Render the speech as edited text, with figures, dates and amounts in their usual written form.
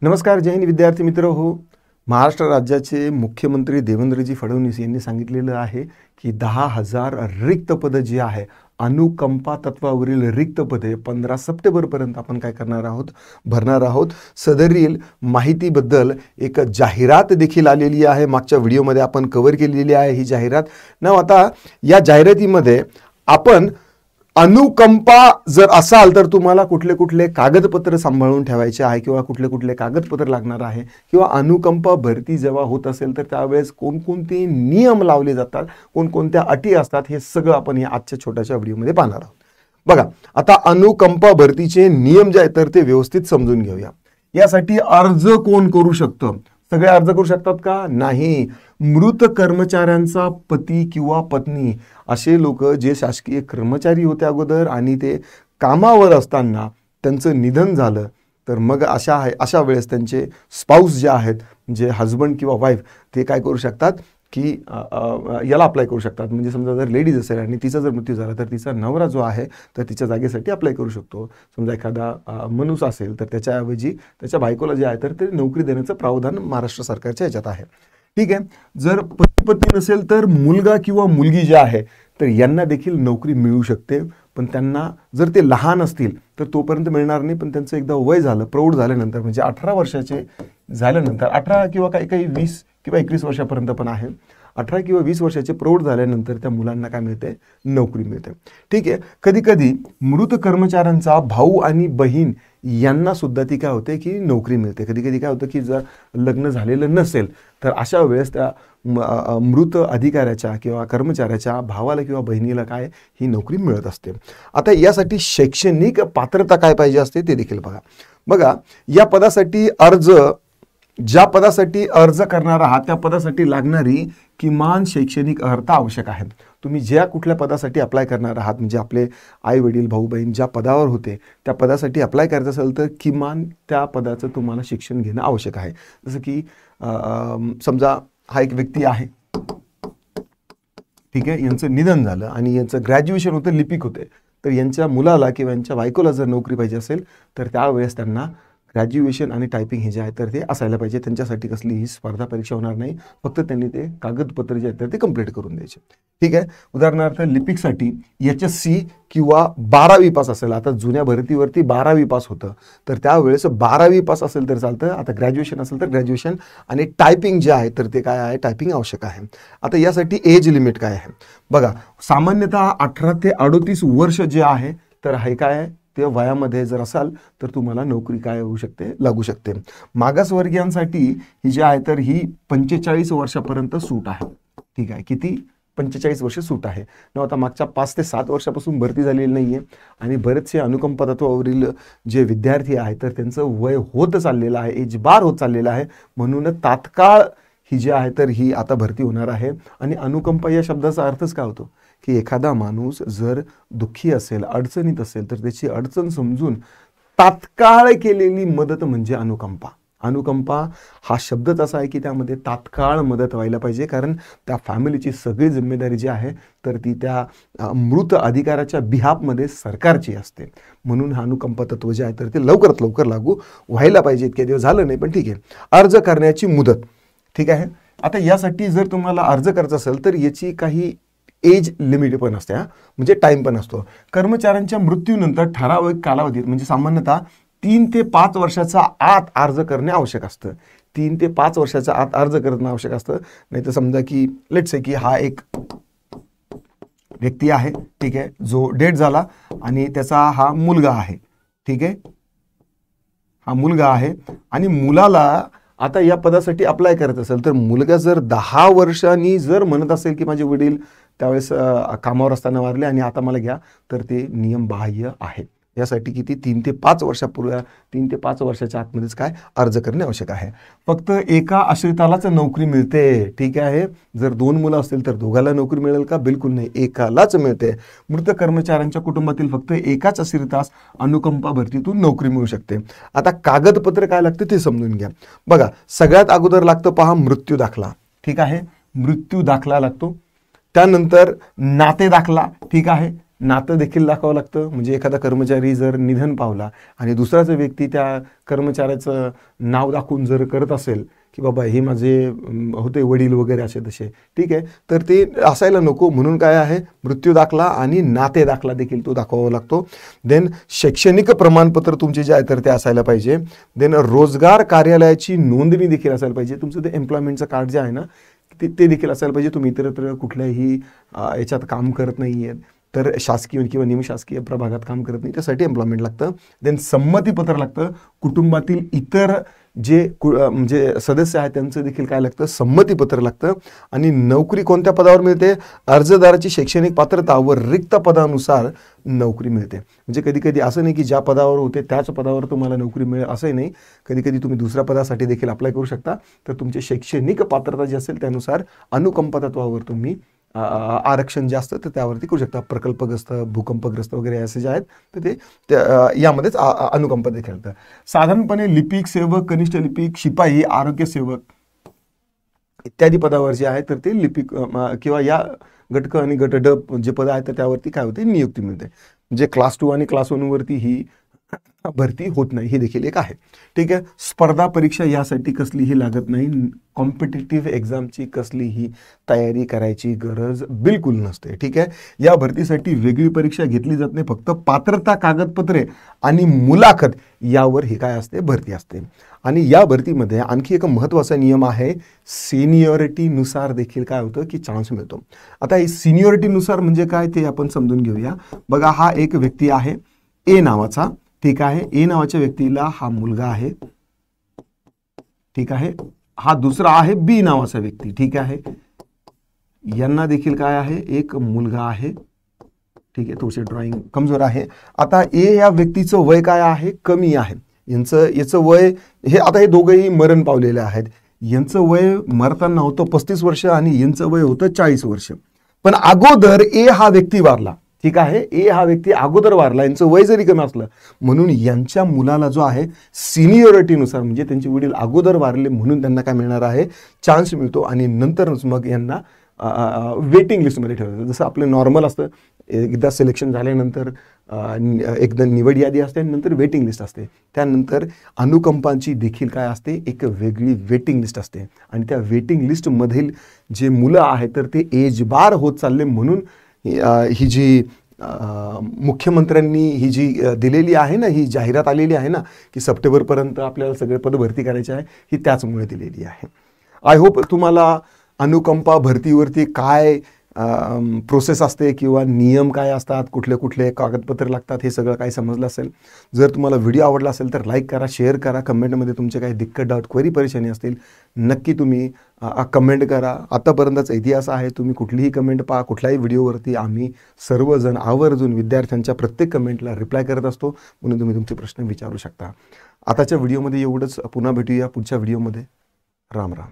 नमस्कार, जय हिंद विद्यार्थी मित्र हो. महाराष्ट्र राज्याचे मुख्यमंत्री देवेंद्रजी फडणवीस यांनी सांगितलेलं आहे की 10,000 रिक्त पदं जी आहे अनुकंपा तत्वावरील रिक्त पदे 15 सप्टेंबरपर्यंत आपण काय करणार आहोत, भरणार आहोत. सदरील माहितीबद्दल एक जाहिरात देखील आलेली आहे. मागच्या व्हिडिओमध्ये आपण कव्हर केलेली आहे ही जाहिरात. ना आता या जाहिरातीमध्ये आपण अनुकंपा जर असाल तर तुम्हाला कुठले कुठले कागदपत्र सांभाळून ठेवायचे आहे किंवा कुठले कुठले कागदपत्र लागणार आहे किंवा अनुकंपा भरती जेव्हा होत असेल तर त्यावेळेस कोणकोणते नियम लावले जातात, कोणकोणत्या अटी असतात, हे सगळं आपण या आजच्या छोट्याशा व्हिडिओमध्ये पाहणार आहोत. बघा, आता अनुकंपा भरतीचे नियम जे आहेत तर ते व्यवस्थित समजून घेऊया. यासाठी अर्ज कोण करू शकतं? सगळे अर्ज करू शकतात का? नाही. मृत कर्मचाऱ्यांचा पती किंवा पत्नी असे लोक जे शासकीय कर्मचारी होते अगोदर आणि ते कामावर असताना त्यांचं निधन झालं तर मग अशा वेळेस त्यांचे स्पाऊस जे आहेत म्हणजे हजबंड किंवा वाईफ ते काय करू शकतात की याला अप्लाय करू शकतात. म्हणजे समजा जर लेडीज असेल आणि तिचा जर मृत्यू झाला तर तिचा नवरा जो आहे तर तिच्या जागेसाठी अप्लाय करू शकतो. समजा एखादा मनुष्य असेल तर त्याच्याऐवजी त्याच्या बायकोला जे आहे तर ते नोकरी देण्याचं प्रावधान महाराष्ट्र सरकारच्या ह्याच्यात आहे. ठीक आहे. जर पती नसेल तर मुलगा किंवा मुलगी जे आहे तर यांना देखील नोकरी मिळू शकते. पण त्यांना जर ते लहान असतील तर तोपर्यंत मिळणार नाही. पण त्यांचं एकदा वय झालं, प्रौढ झाल्यानंतर म्हणजे 18 वर्षाचे झाल्यानंतर 18 किंवा काही 20 किंवा 21 वर्षापर्यंत पण आहे. 18 किंवा 20 वर्षाचे प्रौढ झाल्यानंतर त्या मुलांना काय मिळते? नोकरी मिळते. ठीक आहे. कधी कधी मृत कर्मचाऱ्यांचा भाऊ आणि बहीण यांना सुद्धा ती काय होते की नोकरी मिळते. कधी कधी काय होतं की जर लग्न झालेलं नसेल तर अशा वेळेस त्या मृत अधिकाऱ्याच्या किंवा कर्मचाऱ्याच्या भावाला किंवा बहिणीला काय ही नोकरी मिळत असते. आता यासाठी शैक्षणिक पात्रता काय पाहिजे असते ते देखील बघा. या पदासाठी ज्या पदासाठी अर्ज करणार आहात त्या पदासाठी लागणारी किमान शैक्षणिक अर्हता आवश्यक आहे. तुम्ही ज्या कुठल्या पदासाठी अप्लाय करणार आहात म्हणजे आपले आई वडील भाऊ बहीण ज्या पदावर होते त्या पदासाठी अप्लाय करायचं असेल तर किमान त्या पदाचं तुम्हाला शिक्षण घेणं आवश्यक आहे. जसं की समजा हा एक व्यक्ती आहे, ठीक आहे, यांचं निधन झालं आणि यांचं ग्रॅज्युएशन होतं, लिपिक होते, तर यांच्या मुलाला किंवा यांच्या बायकोला जर नोकरी पाहिजे असेल तर त्यावेळेस त्यांना ग्रॅज्युएशन आणि टायपिंग हे जे आहे तर ते असायला पाहिजे. त्यांच्यासाठी कसलीही स्पर्धा परीक्षा होणार नाही. फक्त त्यांनी ते कागदपत्र जे आहेत तर ते कंप्लीट करून द्यायचे. ठीक आहे. उदाहरणार्थ लिपिकसाठी HSC किंवा 12वी पास असेल. आता जुन्या भरतीवरती 12वी पास होतं तर त्यावेळेस 12वी पास असेल तर चालतं. आता ग्रॅज्युएशन असेल तर ग्रॅज्युएशन आणि टायपिंग जे आहे तर ते काय आहे, टायपिंग आवश्यक आहे. आता यासाठी एज लिमिट काय आहे बघा. सामान्यतः 18 ते 38 वर्ष जे आहे तर हे काय आहे ते वयामध्ये जर असाल तर तुम्हाला नोकरी काय होऊ शकते, लागू शकते. मागासवर्गीयांसाठी ही जी आहे तर ही 45 वर्षापर्यंत सूट आहे. ठीक आहे. किती? 45 वर्ष सूट आहे. आता मागच्या 5 ते 7 वर्षापासून भरती झालेली नाहीये आणि बरेचसे अनुकंपा तत्वावरील जे विद्यार्थी आहेत तर त्यांचं वय होत चाललेलं आहे, एज बार होत चाललेलं आहे. म्हणून तात्काळ ही जी आहे तर ही आता भरती होणार आहे. आणि अनुकंपा या शब्दाचा अर्थच काय होतो की एखादा माणूस जर दुःखी असेल, अडचणीत असेल तर त्याची अडचण समजून तात्काळ केलेली मदत म्हणजे अनुकंपा. अनुकंपा हा शब्दच असा आहे की त्यामध्ये तात्काळ मदत व्हायला पाहिजे. कारण त्या फॅमिलीची सगळी जिम्मेदारी जी आहे तर ती त्या मृत अधिकाऱ्याच्या बिहाफमध्ये सरकारची असते. म्हणून हा अनुकंपा तत्व जे आहे तर ते लवकरात लवकर लागू व्हायला पाहिजे. इतके दिवस झालं नाही पण ठीक आहे. अर्ज करण्याची मुदत, ठीक आहे. आता यासाठी जर तुम्हाला अर्ज करायचा असेल तर याची काही एज लिमिट पण असते, म्हणजे टाइम पण असतो. कर्मचाऱ्यांच्या मृत्यूनंतर ठराविक कालावधीत म्हणजे सामान्यतः 3 ते 5 वर्षाचा आत अर्ज करणे आवश्यक असतं. 3 ते 5 वर्षाच्या आत अर्ज करणं आवश्यक असतं. नाही तर समजा की लेट्स से की हा एक व्यक्ती आहे, ठीक आहे, जो डेथ झाला आणि त्याचा हा मुलगा आहे. ठीक आहे. हा मुलगा आहे आणि मुलाला आता या पदासाठी अप्लाय करत असेल तर मुलगा जर 10 वर्षांनी जर म्हणत असेल की माझे वडील त्यावेळेस कामावर असताना वारले आणि आता मला घ्या तर ते नियम बाह्य आहे. यासाठी किती 3 ते 5 वर्षापूर्वी 3 ते 5 वर्षाच्या आतमध्येच काय अर्ज करणे आवश्यक आहे. फक्त एका आश्रितालाच नोकरी मिळते. ठीक आहे. जर 2 मुलं असतील तर दोघाला नोकरी मिळेल का? बिलकुल नाही, एकालाच मिळते. मृत कर्मचाऱ्यांच्या कुटुंबातील फक्त एकाच आश्रितास अनुकंपा भरतीतून नोकरी मिळू शकते. आता कागदपत्र काय लागतं ते समजून घ्या. बघा, सगळ्यात अगोदर लागतं पहा मृत्यू दाखला. ठीक आहे. मृत्यू दाखला लागतो. त्यानंतर नाते दाखला. ठीक आहे. नातं देखील दाखवावं लागतं. म्हणजे एखादा कर्मचारी जर निधन पावला आणि दुसराच व्यक्ती त्या कर्मचाऱ्याचं नाव दाखवून जर करत असेल की बाबा हे माझे होते वडील वगैरे असे तसे, ठीक आहे, तर ते असायला नको. म्हणून काय आहे, मृत्यू दाखला आणि नाते दाखला देखील तो दाखवावा लागतो. देन शैक्षणिक प्रमाणपत्र तुमचे जे आहे तर ते असायला पाहिजे. देन रोजगार कार्यालयाची नोंदणी देखील असायला पाहिजे. तुमचं ते एम्प्लॉयमेंटचं कार्ड जे आहे ना ते देखील असायला पाहिजे. तुम्ही इतरत्र कुठल्याही याच्यात काम करत नाही आहेत, तर शासकीय किंवा निमशासकीय प्रभागात काम करत नाही, त्यासाठी एम्प्लॉयमेंट लागतं. देन संमतीपत्र लागतं. कुटुंबातील इतर जे म्हणजे सदस्य आहेत त्यांचं देखील काय लागतं, संमतीपत्र लागतं. आणि नोकरी कोणत्या पदावर मिळते, अर्जदाराची शैक्षणिक पात्रता व रिक्त पदानुसार नोकरी मिळते. म्हणजे कधी कधी असं नाही की ज्या पदावर होते त्याच पदावर तुम्हाला नोकरी मिळेल असंही नाही. कधी कधी तुम्ही दुसऱ्या पदासाठी देखील अप्लाय करू शकता. तर तुमची शैक्षणिक पात्रता जी असेल त्यानुसार अनुकंप तत्वावर तुम्ही आरक्षण जे असतं तर त्यावरती करू शकता. प्रकल्पग्रस्त, भूकंपग्रस्त वगैरे असे जे आहेत तर ते यामध्येच अनुकंप देखील येतं. साधारणपणे लिपिक, सेवक, कनिष्ठ लिपिक, शिपाई, आरोग्य सेवक इत्यादी पदावर जे आहे तर ते लिपिक किंवा या गट क आणि गट ड जे पद आहेत तर त्यावरती काय होते, नियुक्ती मिळते. म्हणजे क्लास 2 आणि क्लास 1 वरती ही भरती होत नाही, हे देखील एक आहे. ठीक आहे. स्पर्धा परीक्षा यासाठी कसलीही लागत नाही. कॉम्पिटिटिव्ह एक्झामची कसलीही तयारी करायची गरज बिलकुल नसते. ठीक आहे. या भरतीसाठी वेगळी परीक्षा घेतली जात नाही. फक्त पात्रता कागदपत्रे आणि मुलाखत यावर ही काय असते, भरती असते. आणि या भरतीमध्ये आणखी एक महत्त्वाचा नियम आहे, सिनियरिटीनुसार देखील काय होतं की चान्स मिळतो. आता ही सिनियरिटीनुसार म्हणजे काय ते आपण समजून घेऊया. बघा, हा एक व्यक्ती आहे ए नावाचा. ठीक आहे. ए नावाच्या व्यक्तीला हा मुलगा आहे. ठीक आहे. हा दुसरा आहे बी नावाचा व्यक्ती. ठीक आहे. यांना देखील काय आहे, एक मुलगा आहे. ठीक आहे. थोडीशी ड्रॉइंग कमजोर आहे. आता ए या व्यक्तीचं वय काय आहे, कमी आहे. याचं वय हे आता हे दोघंही मरण पावलेले आहेत. यांचं वय मरताना होतं 35 वर्ष आणि यांचं वय होतं 40 वर्ष. पण अगोदर ए हा व्यक्ती वारला. ठीक आहे. ए हा व्यक्ती अगोदर वारला, यांचं वय जरी कमी असलं म्हणून यांच्या मुलाला जो आहे सिनियरिटीनुसार म्हणजे त्यांचे वडील अगोदर वारले म्हणून त्यांना काय मिळणार आहे, चान्स मिळतो. आणि नंतरच मग यांना वेटिंग लिस्टमध्ये ठेवलं. जसं आपलं नॉर्मल असतं, एकदा सिलेक्शन झाल्यानंतर एकदा निवड यादी असते आणि नंतर वेटिंग लिस्ट असते. त्यानंतर अनुकंपांची देखील काय असते, एक वेगळी वेटिंग लिस्ट असते. आणि त्या वेटिंग लिस्टमधील जे मुलं आहेत तर ते एज बार होत चालले म्हणून ही जी मुख्यमंत्र्यांनी ही जी दिलेली आहे ना, ही जाहिरात आलेली आहे ना की सप्टेंबरपर्यंत आपल्याला सगळे पद भरती करायचे आहे, ही त्याचमुळे दिलेली आहे. आय होप तुम्हाला अनुकंपा भरतीवरती काय प्रोसेस असते किंवा नियम काय असतात, कुठले कुठले कागदपत्र लागतात, हे सगळं काही समजलं असेल. जर तुम्हाला व्हिडिओ आवडला असेल तर लाईक करा, शेअर करा, कमेंटमध्ये तुमचे काही दिक्कत, डाऊट, क्वेरी, परेशानी असतील नक्की तुम्ही कमेंट करा. आतापर्यंतचा इतिहास आहे, तुम्ही कुठलीही कमेंट पहा, कुठल्याही व्हिडिओवरती आम्ही सर्वजण आवर्जून विद्यार्थ्यांच्या प्रत्येक कमेंटला रिप्लाय करत असतो, म्हणून तुम्ही तुमचे प्रश्न विचारू शकता. आताच्या व्हिडिओमध्ये एवढंच. पुन्हा भेटूया पुढच्या व्हिडिओमध्ये. राम राम.